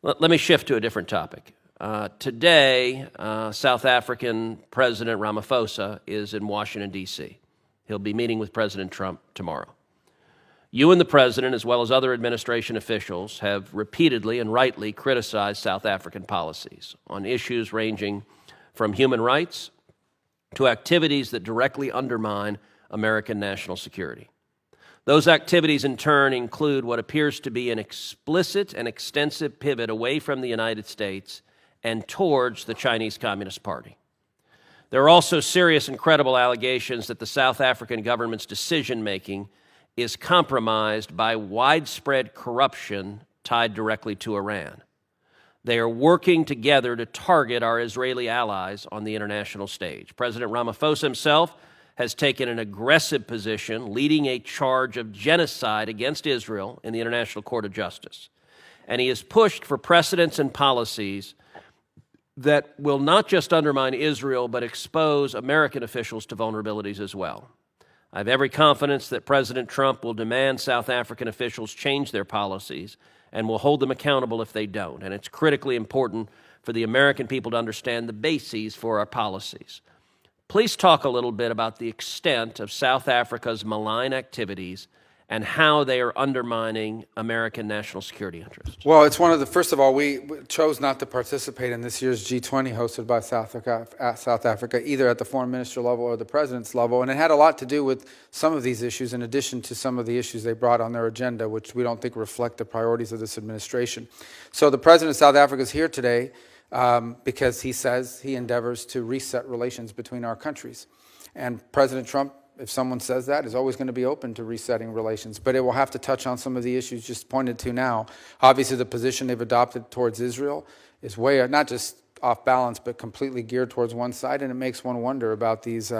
Let me shift to a different topic. Today, South African President Ramaphosa is in Washington, D.C. He'll be meeting with President Trump tomorrow. You and the President, as well as other administration officials, have repeatedly and rightly criticized South African policies on issues ranging from human rights to activities that directly undermine American national security. Those activities, in turn, include what appears to be an explicit and extensive pivot away from the United States and towards the Chinese Communist Party. There are also serious and credible allegations that the South African government's decision-making is compromised by widespread corruption tied directly to Iran. They are working together to target our Israeli allies on the international stage. President Ramaphosa himself has taken an aggressive position, leading a charge of genocide against Israel in the International Court of Justice. And he has pushed for precedents and policies that will not just undermine Israel, but expose American officials to vulnerabilities as well. I have every confidence that President Trump will demand South African officials change their policies and will hold them accountable if they don't. And it's critically important for the American people to understand the bases for our policies. Please talk a little bit about the extent of South Africa's malign activities and how they are undermining American national security interests. Well, it's one of the, first of all, we chose not to participate in this year's G20 hosted by South Africa, either at the foreign minister level or the president's level. And it had a lot to do with some of these issues, in addition to some of the issues they brought on their agenda, which we don't think reflect the priorities of this administration. So the president of South Africa is here today because he says he endeavors to reset relations between our countries. And President Trump, if someone says that, is always going to be open to resetting relations, but it will have to touch on some of the issues just pointed to now. Obviously, the position they've adopted towards Israel is way, not just off balance, but completely geared towards one side, and it makes one wonder about these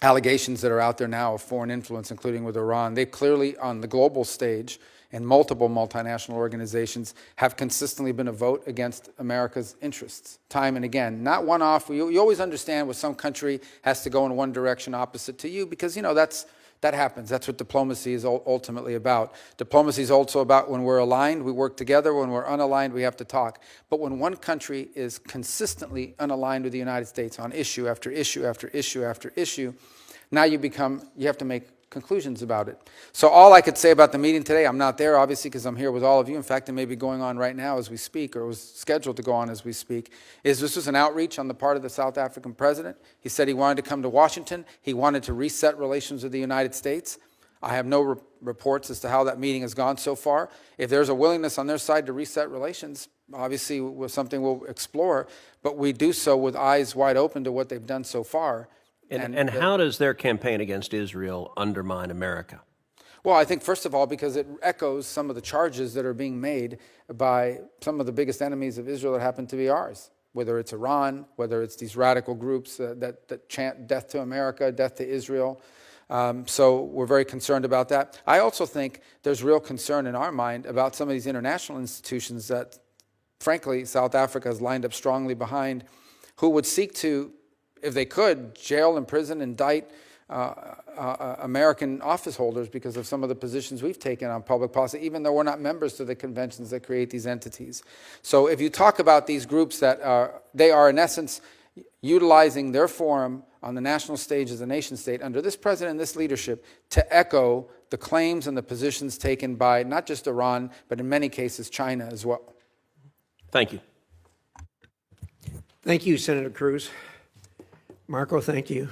allegations that are out there now of foreign influence, including with Iran. They clearly, on the global stage, and multiple multinational organizations have consistently been a vote against America's interests, time and again. Not one-off. You always understand when some country has to go in one direction opposite to you because, you know, that happens. That's what diplomacy is ultimately about. Diplomacy is also about when we're aligned, we work together. When we're unaligned, we have to talk. But when one country is consistently unaligned with the United States on issue after issue after issue after issue, now you have to make conclusions about it. So all I could say about the meeting today, I'm not there obviously because I'm here with all of you. In fact, it may be going on right now as we speak, or was scheduled to go on as we speak, is this was an outreach on the part of the South African president. He said he wanted to come to Washington. He wanted to reset relations with the United States. I have no reports as to how that meeting has gone so far. If there's a willingness on their side to reset relations, obviously was something we'll explore, but we do so with eyes wide open to what they've done so far. And how does their campaign against Israel undermine America? Well, I think, first of all, because it echoes some of the charges that are being made by some of the biggest enemies of Israel that happen to be ours, whether it's Iran, whether it's these radical groups that chant death to America, death to Israel. So we're very concerned about that. I also think there's real concern in our mind about some of these international institutions that, frankly, South Africa has lined up strongly behind, who would seek to, if they could, jail, imprison, indict American office holders because of some of the positions we've taken on public policy, even though we're not members to the conventions that create these entities. So if you talk about these groups they are in essence utilizing their forum on the national stage as a nation state under this president and this leadership to echo the claims and the positions taken by not just Iran, but in many cases China as well. Thank you. Thank you, Senator Cruz. Marco, thank you.